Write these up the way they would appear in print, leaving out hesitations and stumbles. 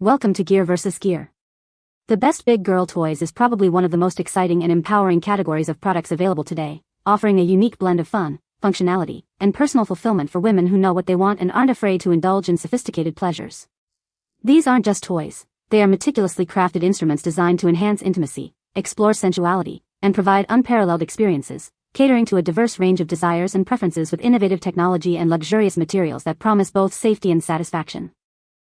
Welcome to Gear vs. Gear. The best big girl toys is probably one of the most exciting and empowering categories of products available today, offering a unique blend of fun, functionality, and personal fulfillment for women who know what they want and aren't afraid to indulge in sophisticated pleasures. These aren't just toys, they are meticulously crafted instruments designed to enhance intimacy, explore sensuality, and provide unparalleled experiences, catering to a diverse range of desires and preferences with innovative technology and luxurious materials that promise both safety and satisfaction.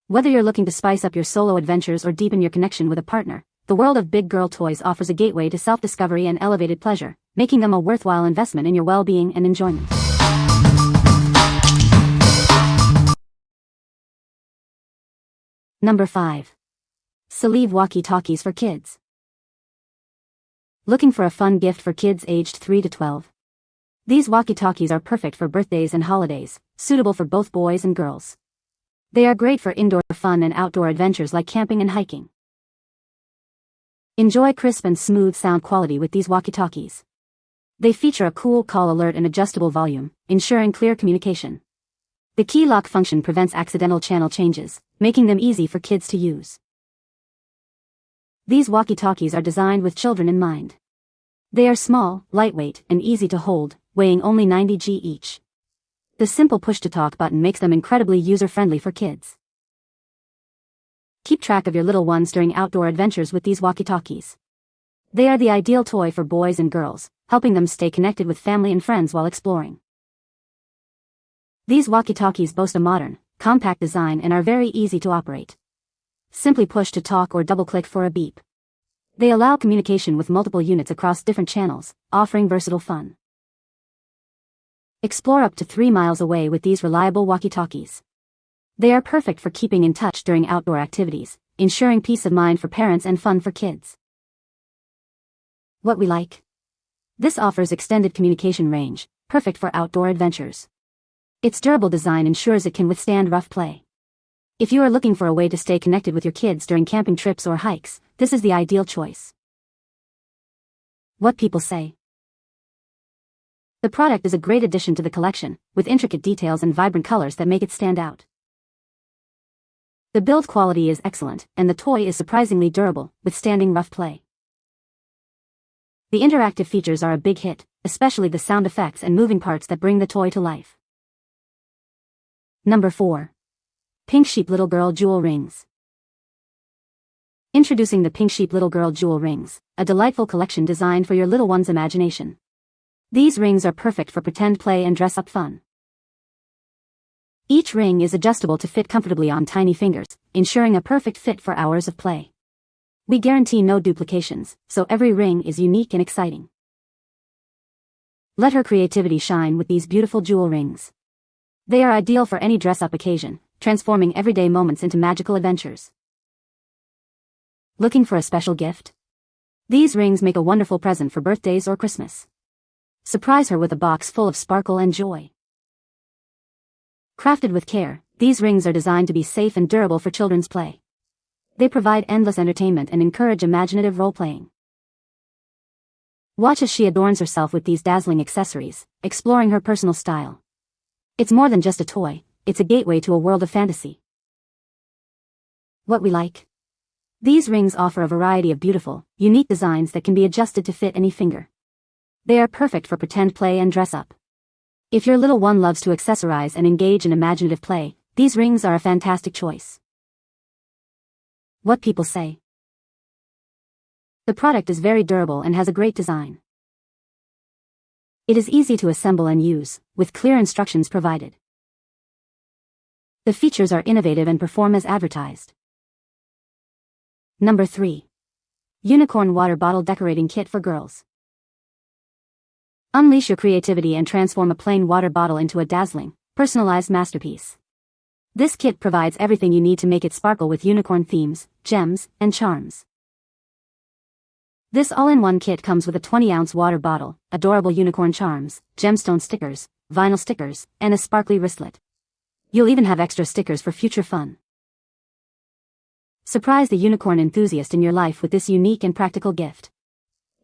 Whether you're looking to spice up your solo adventures or deepen your connection with a partner, the world of big girl toys offers a gateway to self-discovery and elevated pleasure, making them a worthwhile investment in your well-being and enjoyment. Number 5. Selieve Walkie-Talkies for Kids. Looking for a fun gift for kids aged 3 to 12? These walkie-talkies are perfect for birthdays and holidays, suitable for both boys and girls. They are great for indoor fun and outdoor adventures like camping and hiking. Enjoy crisp and smooth sound quality with these walkie-talkies. They feature a cool call alert and adjustable volume, ensuring clear communication. The key lock function prevents accidental channel changes, making them easy for kids to use. These walkie-talkies are designed with children in mind. They are small, lightweight, and easy to hold, weighing only 90 g each. The simple push-to-talk button makes them incredibly user-friendly for kids. Keep track of your little ones during outdoor adventures with these walkie-talkies. They are the ideal toy for boys and girls, helping them stay connected with family and friends while exploring. These walkie-talkies boast a modern, compact design and are very easy to operate. Simply push to talk or double-click for a beep. They allow communication with multiple units across different channels, offering versatile fun. Explore up to 3 miles away with these reliable walkie-talkies. They are perfect for keeping in touch during outdoor activities, ensuring peace of mind for parents and fun for kids. What we like? This offers extended communication range, perfect for outdoor adventures. Its durable design ensures it can withstand rough play. If you are looking for a way to stay connected with your kids during camping trips or hikes, this is the ideal choice. What people say. The product is a great addition to the collection, with intricate details and vibrant colors that make it stand out. The build quality is excellent, and the toy is surprisingly durable, withstanding rough play. The interactive features are a big hit, especially the sound effects and moving parts that bring the toy to life. Number 4. PinkSheep Little Girl Jewel Rings. Introducing the PinkSheep Little Girl Jewel Rings, a delightful collection designed for your little one's imagination. These rings are perfect for pretend play and dress-up fun. Each ring is adjustable to fit comfortably on tiny fingers, ensuring a perfect fit for hours of play. We guarantee no duplications, so every ring is unique and exciting. Let her creativity shine with these beautiful jewel rings. They are ideal for any dress-up occasion, transforming everyday moments into magical adventures. Looking for a special gift? These rings make a wonderful present for birthdays or Christmas. Surprise her with a box full of sparkle and joy. Crafted with care, these rings are designed to be safe and durable for children's play. They provide endless entertainment and encourage imaginative role-playing. Watch as she adorns herself with these dazzling accessories, exploring her personal style. It's more than just a toy, it's a gateway to a world of fantasy. What we like? These rings offer a variety of beautiful, unique designs that can be adjusted to fit any finger. They are perfect for pretend play and dress-up. If your little one loves to accessorize and engage in imaginative play, these rings are a fantastic choice. What people say. The product is very durable and has a great design. It is easy to assemble and use, with clear instructions provided. The features are innovative and perform as advertised. Number 3. Unicorn Water Bottle Decorating Kit for Girls. Unleash your creativity and transform a plain water bottle into a dazzling, personalized masterpiece. This kit provides everything you need to make it sparkle with unicorn themes, gems, and charms. This all-in-one kit comes with a 20-ounce water bottle, adorable unicorn charms, gemstone stickers, vinyl stickers, and a sparkly wristlet. You'll even have extra stickers for future fun. Surprise the unicorn enthusiast in your life with this unique and practical gift.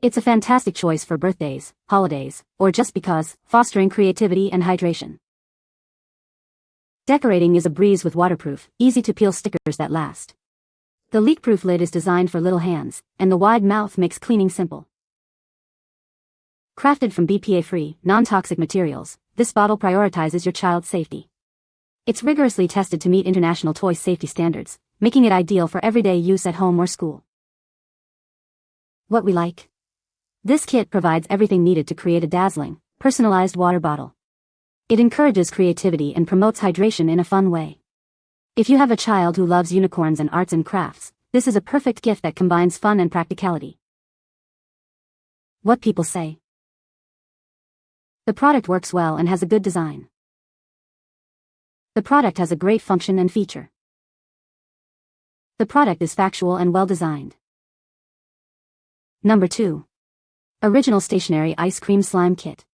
It's a fantastic choice for birthdays, holidays, or just because, fostering creativity and hydration. Decorating is a breeze with waterproof, easy-to-peel stickers that last. The leak-proof lid is designed for little hands, and the wide mouth makes cleaning simple. Crafted from BPA-free, non-toxic materials, this bottle prioritizes your child's safety. It's rigorously tested to meet international toy safety standards, making it ideal for everyday use at home or school. What we like. This kit provides everything needed to create a dazzling, personalized water bottle. It encourages creativity and promotes hydration in a fun way. If you have a child who loves unicorns and arts and crafts, this is a perfect gift that combines fun and practicality. What people say. The product works well and has a good design. The product has a great function and feature. The product is factual and well designed. Number 2. Original Stationery Ice Cream Slime Kit.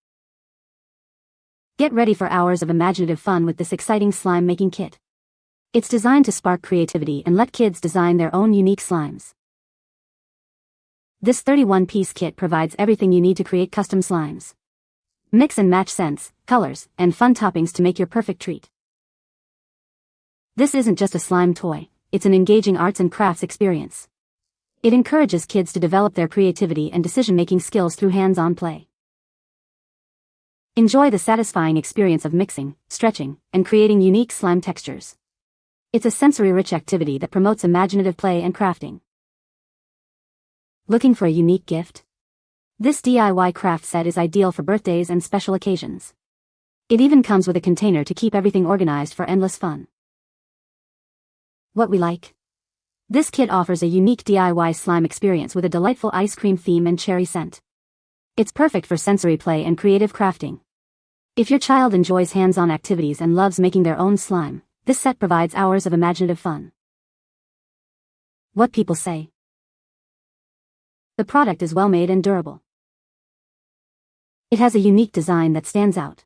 Get ready for hours of imaginative fun with this exciting slime making kit. It's designed to spark creativity and let kids design their own unique slimes. This 31-piece kit provides everything you need to create custom slimes. Mix and match scents, colors, and fun toppings to make your perfect treat. This isn't just a slime toy, it's an engaging arts and crafts experience. It encourages kids to develop their creativity and decision-making skills through hands-on play. Enjoy the satisfying experience of mixing, stretching, and creating unique slime textures. It's a sensory-rich activity that promotes imaginative play and crafting. Looking for a unique gift? This DIY craft set is ideal for birthdays and special occasions. It even comes with a container to keep everything organized for endless fun. What we like. This kit offers a unique DIY slime experience with a delightful ice cream theme and cherry scent. It's perfect for sensory play and creative crafting. If your child enjoys hands-on activities and loves making their own slime, this set provides hours of imaginative fun. What people say. The product is well made and durable. It has a unique design that stands out.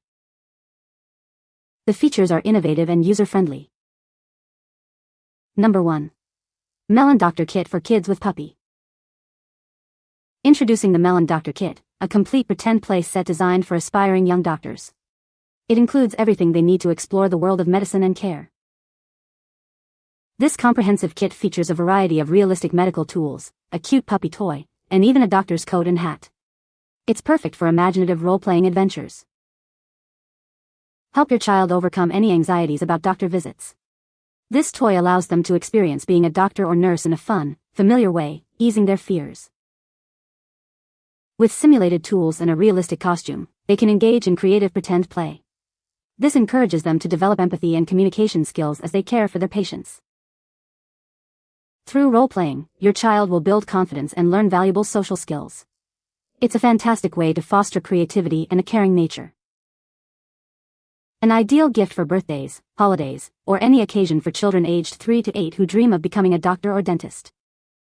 The features are innovative and user-friendly. Number 1. Meland Doctor Kit for Kids with Puppy. Introducing the Meland Doctor Kit, a complete pretend play set designed for aspiring young doctors. It includes everything they need to explore the world of medicine and care. This comprehensive kit features a variety of realistic medical tools, a cute puppy toy, and even a doctor's coat and hat. It's perfect for imaginative role-playing adventures. Help your child overcome any anxieties about doctor visits. This toy allows them to experience being a doctor or nurse in a fun, familiar way, easing their fears. With simulated tools and a realistic costume, they can engage in creative pretend play. This encourages them to develop empathy and communication skills as they care for their patients. Through role-playing, your child will build confidence and learn valuable social skills. It's a fantastic way to foster creativity and a caring nature. An ideal gift for birthdays, holidays, or any occasion for children aged 3 to 8 who dream of becoming a doctor or dentist.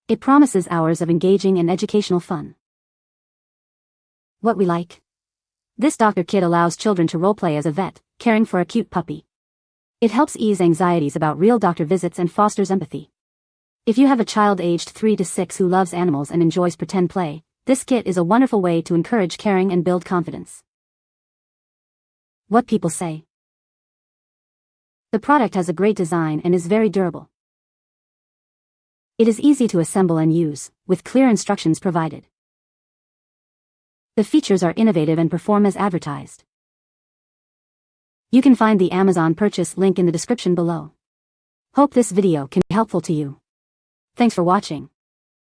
It promises hours of engaging and educational fun. What we like. This doctor kit allows children to roleplay as a vet, caring for a cute puppy. It helps ease anxieties about real doctor visits and fosters empathy. If you have a child aged 3 to 6 who loves animals and enjoys pretend play, this kit is a wonderful way to encourage caring and build confidence. What people say. The product has a great design and is very durable. It is easy to assemble and use, with clear instructions provided. The features are innovative and perform as advertised. You can find the Amazon purchase link in the description below. Hope this video can be helpful to you. Thanks for watching.